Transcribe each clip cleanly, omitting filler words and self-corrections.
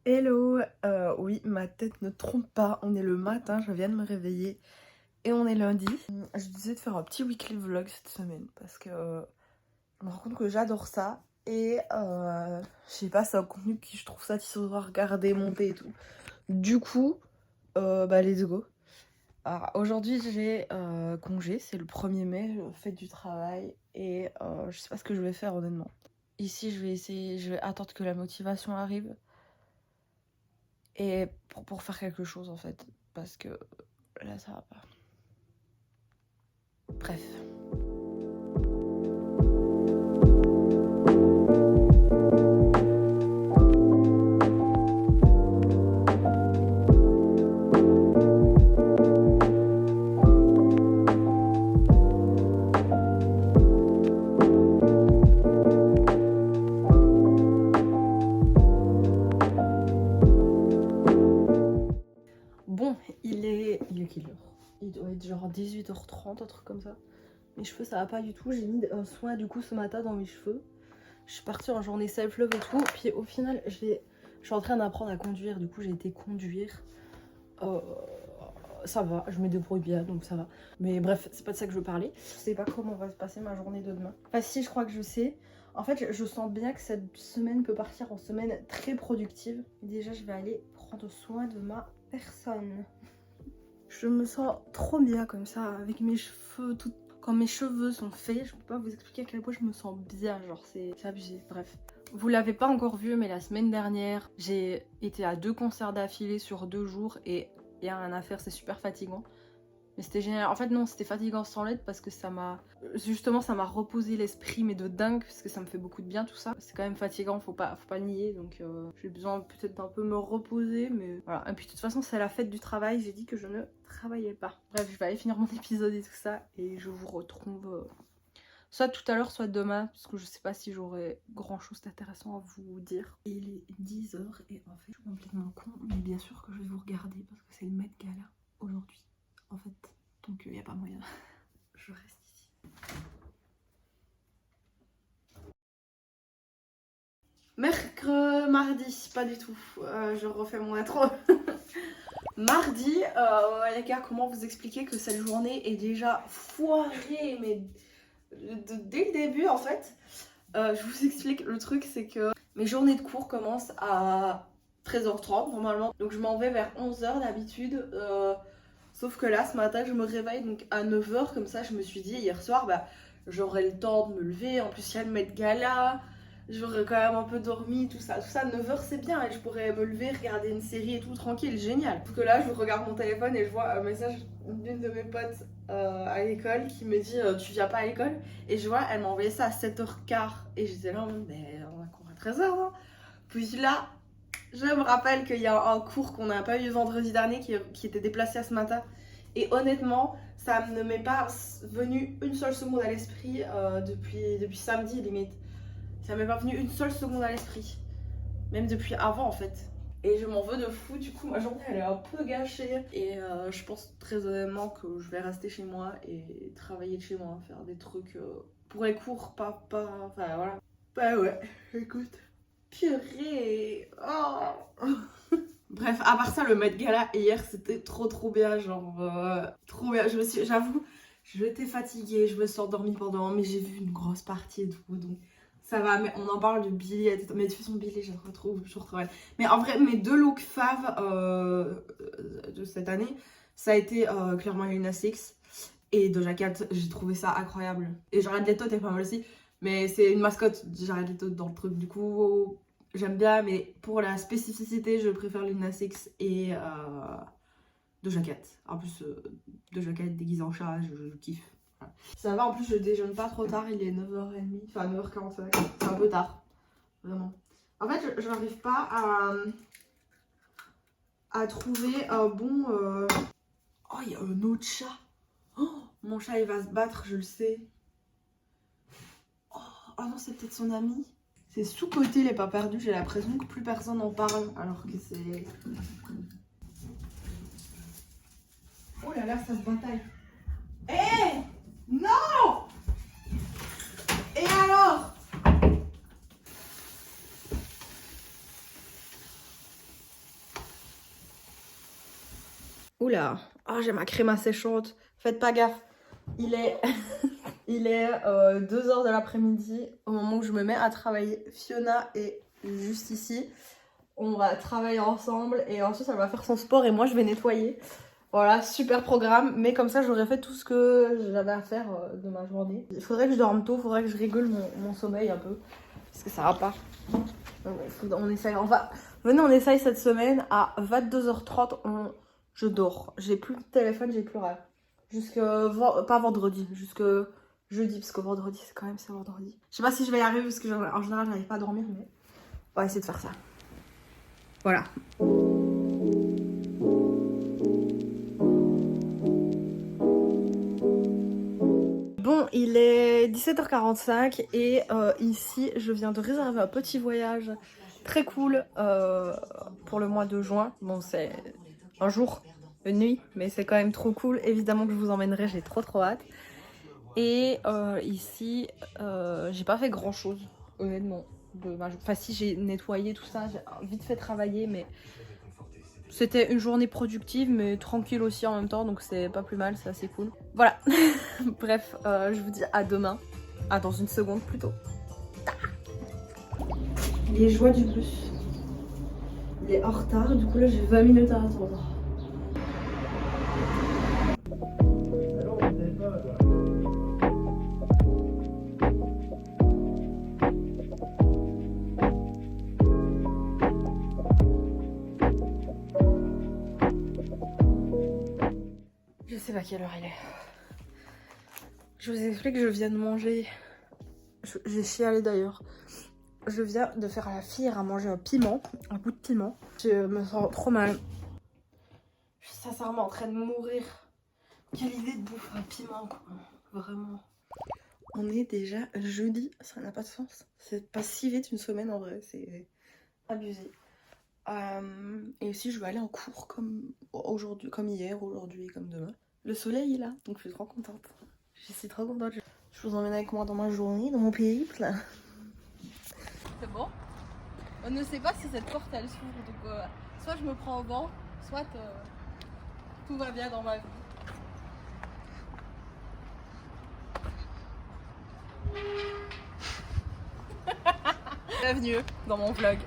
Hello, oui, ma tête ne trompe pas, on est le matin, je viens de me réveiller et on est lundi. Je disais de faire un petit weekly vlog cette semaine parce que je me rends compte que j'adore ça et je sais pas, c'est un contenu qui je trouve satisfaisant à regarder, monter et tout. Du coup, let's go. Alors aujourd'hui j'ai congé, c'est le 1er mai, fête du travail et je sais pas ce que je vais faire honnêtement. Ici je vais attendre que la motivation arrive. Et pour faire quelque chose en fait, parce que là ça va pas. Bref. Bon, il est quelle heure? Il doit être genre 18h30, un truc comme ça. Mes cheveux ça va pas du tout, j'ai mis un soin du coup ce matin dans mes cheveux. Je suis partie en journée self-love et tout, puis au final je suis en train d'apprendre à conduire, du coup j'ai été conduire. Ça va, je me débrouille bien donc ça va. Mais bref, c'est pas de ça que je veux parler. Je sais pas comment va se passer ma journée de demain. Enfin si, je crois que je sais. En fait, je sens bien que cette semaine peut partir en semaine très productive. Déjà, je vais aller prendre soin de ma personne. Je me sens trop bien comme ça, avec mes cheveux, tout. Quand mes cheveux sont faits, je peux pas vous expliquer à quel point je me sens bien, genre c'est abusé, bref. Vous l'avez pas encore vu, mais la semaine dernière, j'ai été à 2 concerts d'affilée sur 2 jours et y a rien à faire, c'est super fatigant. Mais c'était génial. En fait non, c'était fatigant sans l'aide parce que ça m'a reposé l'esprit, mais de dingue, parce que ça me fait beaucoup de bien tout ça. C'est quand même fatigant, faut pas le nier, donc j'ai besoin peut-être d'un peu me reposer, mais voilà. Et puis de toute façon c'est la fête du travail, j'ai dit que je ne travaillais pas. Bref, je vais aller finir mon épisode et tout ça, et je vous retrouve soit tout à l'heure, soit demain, parce que je sais pas si j'aurai grand chose d'intéressant à vous dire. Il est 10h et en fait je suis complètement con, mais bien sûr que je vais vous regarder parce que c'est le Met Gala aujourd'hui. En fait, donc il n'y a pas moyen. Je reste ici. Mardi, pas du tout. Je refais mon intro. Mardi, les gars, comment vous expliquer que cette journée est déjà foirée, mais dès le début en fait. Je vous explique, le truc c'est que mes journées de cours commencent à 13h30 normalement. Donc je m'en vais vers 11h d'habitude. Sauf que là, ce matin, je me réveille donc à 9h, comme ça, je me suis dit hier soir, j'aurai le temps de me lever. En plus, il y a le Met Gala, j'aurais quand même un peu dormi, tout ça. 9h, c'est bien, et je pourrais me lever, regarder une série et tout, tranquille, génial. Sauf que là, je regarde mon téléphone et je vois un message d'une de mes potes à l'école qui me dit tu viens pas à l'école? Et je vois, elle m'a envoyé ça à 7h15. Et j'étais là en mode, mais on a cours à 13h, non? Puis là, je me rappelle qu'il y a un cours qu'on n'a pas eu vendredi dernier qui était déplacé à ce matin. Et honnêtement, ça ne m'est pas venu une seule seconde à l'esprit depuis samedi limite. Ça m'est pas venu une seule seconde à l'esprit. Même depuis avant en fait. Et je m'en veux de fou, du coup ma journée elle est un peu gâchée. Et je pense très honnêtement que je vais rester chez moi et travailler de chez moi, faire des trucs pour les cours, enfin voilà. Bah ouais, écoute. Purée. Oh. Bref, à part ça, le Met Gala hier c'était trop bien, genre trop bien. J'avoue, j'étais fatiguée, je me suis endormie pendant, mais j'ai vu une grosse partie et tout, donc ça va. Mais on en parle de Billy, etc. Mais de toute façon, Billy, je le retrouve toujours trop belle. Mais en vrai, mes 2 looks faves de cette année, ça a été clairement Lil Six et Doja Cat. J'ai trouvé ça incroyable. Et Jared Leto était pas mal aussi, mais c'est une mascotte Jared Leto dans le truc, du coup. J'aime bien, mais pour la spécificité, je préfère Lil Nas X et Doja Cat. En plus, Doja Cat déguisée en chat, je kiffe. Voilà. Ça va, en plus, je déjeune pas trop tard, il est 9h30, enfin 9h45. C'est un peu tard, vraiment. En fait, je n'arrive pas à trouver un bon... Oh, il y a un autre chat. Oh, mon chat, il va se battre, je le sais. Oh non, c'est peut-être son ami. C'est sous-côté les pas perdus, j'ai l'impression que plus personne en parle, alors que c'est... Oh là là, ça se bataille. Eh non! Et alors? Oula, oh, j'ai ma crème assez chaude. Faites pas gaffe. Il est 2h de l'après-midi au moment où je me mets à travailler. Fiona est juste ici. On va travailler ensemble et ensuite elle va faire son sport et moi je vais nettoyer. Voilà, super programme, mais comme ça j'aurais fait tout ce que j'avais à faire de ma journée. Il faudrait que je dorme tôt, il faudrait que je régule mon sommeil un peu, parce que ça va pas. On essaye, venez on essaye cette semaine, à 22h30, je dors. J'ai plus de téléphone, j'ai plus rien. Pas vendredi, jusque jeudi, parce que vendredi c'est vendredi. Je sais pas si je vais y arriver, parce que en général j'arrive pas à dormir, mais on va essayer de faire ça. Voilà. Bon, il est 17h45 et ici, je viens de réserver un petit voyage très cool pour le mois de juin. Bon, c'est un jour, une nuit, mais c'est quand même trop cool. Évidemment que je vous emmènerai, j'ai trop hâte. Et ici, j'ai pas fait grand chose, honnêtement. Enfin, si j'ai nettoyé tout ça, j'ai vite fait travailler, mais c'était une journée productive, mais tranquille aussi en même temps, donc c'est pas plus mal, c'est assez cool. Voilà, bref, je vous dis à demain, dans une seconde plutôt. Les joies du bus. Il est en retard, du coup là j'ai 20 minutes à attendre. Je sais pas quelle heure il est. Je vous explique que je viens de manger. J'ai chialé d'ailleurs. Je viens de faire à la fille à manger un piment, un bout de piment. Je me sens trop mal. Je suis sincèrement en train de mourir. Quelle idée de bouffer un piment, quoi. Vraiment. On est déjà jeudi, ça n'a pas de sens. C'est pas si vite une semaine en vrai, c'est abusé. Et aussi je vais aller en cours comme aujourd'hui, comme hier, aujourd'hui, comme demain. Le soleil est là, donc je suis trop contente. Je suis trop contente. Je vous emmène avec moi dans ma journée, dans mon périple. C'est bon. On ne sait pas si cette porte elle s'ouvre, donc soit je me prends au banc, soit tout va bien dans ma vie. Bienvenue dans mon vlog.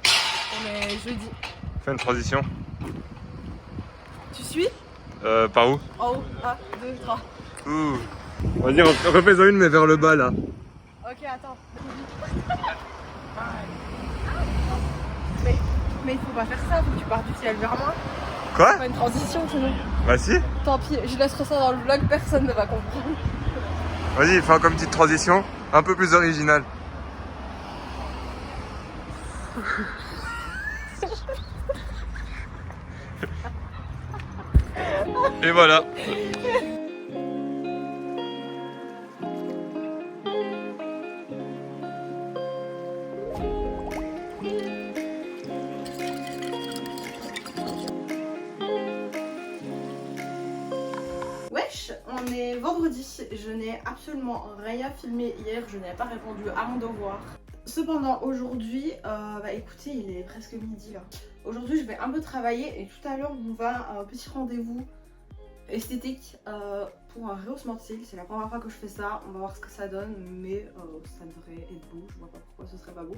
On est jeudi. Fais une transition. Tu suis? Par où? En haut. 1, 2, 3. Ouh. Vas-y, refais-en une mais vers le bas là. Ok, attends. Mais il faut pas faire ça, faut que tu pars du ciel vers moi. Quoi? Pas une transition sinon. Bah si. Tant pis, je laisserai ça dans le vlog, personne ne va comprendre. Vas-y, fais encore une petite transition, un peu plus originale. Et voilà. Wesh, on est vendredi, je n'ai absolument rien filmé hier, je n'ai pas répondu à mon devoir. Cependant aujourd'hui, écoutez, il est presque midi là. Aujourd'hui je vais un peu travailler et tout à l'heure on va à un petit rendez-vous esthétique pour un rehaussement de cils. C'est la première fois que je fais ça, on va voir ce que ça donne, mais ça devrait être beau, je vois pas pourquoi ce serait pas beau.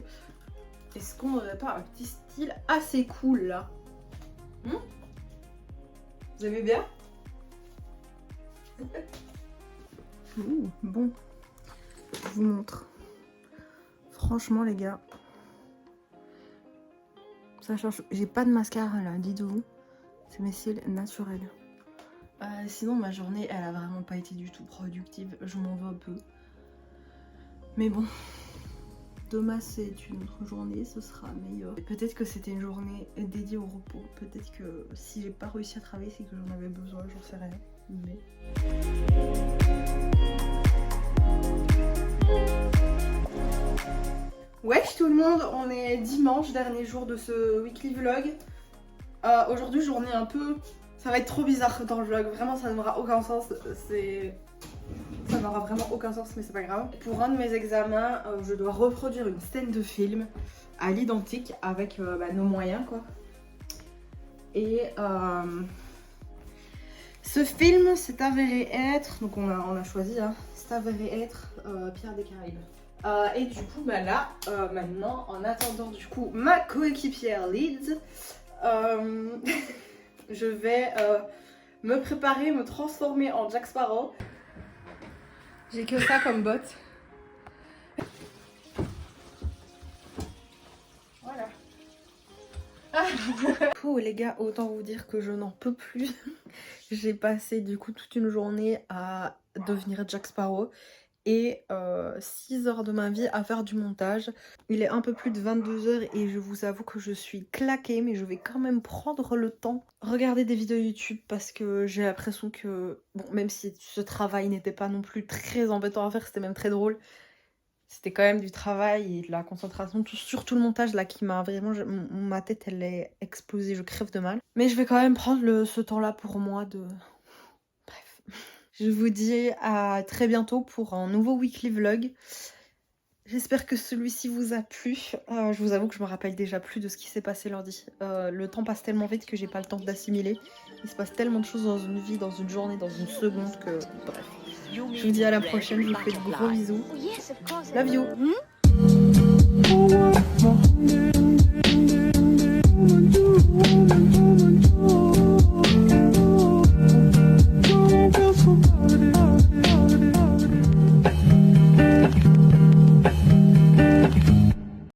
Est-ce qu'on n'aurait pas un petit style assez cool là? Vous aimez bien? Ouh, bon, je vous montre. Franchement les gars, ça change. J'ai pas de mascara là, dites-vous. C'est mes cils naturels. Sinon ma journée elle a vraiment pas été du tout productive. Je m'en veux un peu. Mais bon, demain c'est une autre journée, ce sera meilleur. Peut-être que c'était une journée dédiée au repos. Peut-être que si j'ai pas réussi à travailler c'est que j'en avais besoin, j'en sais rien. Mais... Wesh tout le monde, on est dimanche, dernier jour de ce weekly vlog. Aujourd'hui journée un peu... Ça va être trop bizarre dans le vlog, vraiment ça n'aura aucun sens. Ça n'aura vraiment aucun sens mais c'est pas grave. Pour un de mes examens, je dois reproduire une scène de film à l'identique avec nos moyens quoi. Et Ce film s'est avéré être, donc on a choisi, hein, s'est avéré être Pierre des Caraïbes. Et du coup, bah là, maintenant, en attendant du coup ma coéquipière Leeds, je vais me préparer, me transformer en Jack Sparrow. J'ai que ça comme botte. Voilà. Oh les gars, autant vous dire que je n'en peux plus. J'ai passé du coup toute une journée à devenir Jack Sparrow et 6 heures de ma vie à faire du montage. Il est un peu plus de 22 h et je vous avoue que je suis claquée, mais je vais quand même prendre le temps. Regarder des vidéos YouTube parce que j'ai l'impression que, bon, même si ce travail n'était pas non plus très embêtant à faire, c'était même très drôle. C'était quand même du travail et de la concentration, surtout le montage là qui m'a vraiment... Ma tête elle est explosée, je crève de mal. Mais je vais quand même prendre ce temps là pour moi de... Bref. Je vous dis à très bientôt pour un nouveau weekly vlog. J'espère que celui-ci vous a plu. Je vous avoue que je me rappelle déjà plus de ce qui s'est passé lundi. Le temps passe tellement vite que j'ai pas le temps d'assimiler. Il se passe tellement de choses dans une vie, dans une journée, dans une seconde que... Bref. Je vous dis à la prochaine, je vous fais de gros bisous. Love you.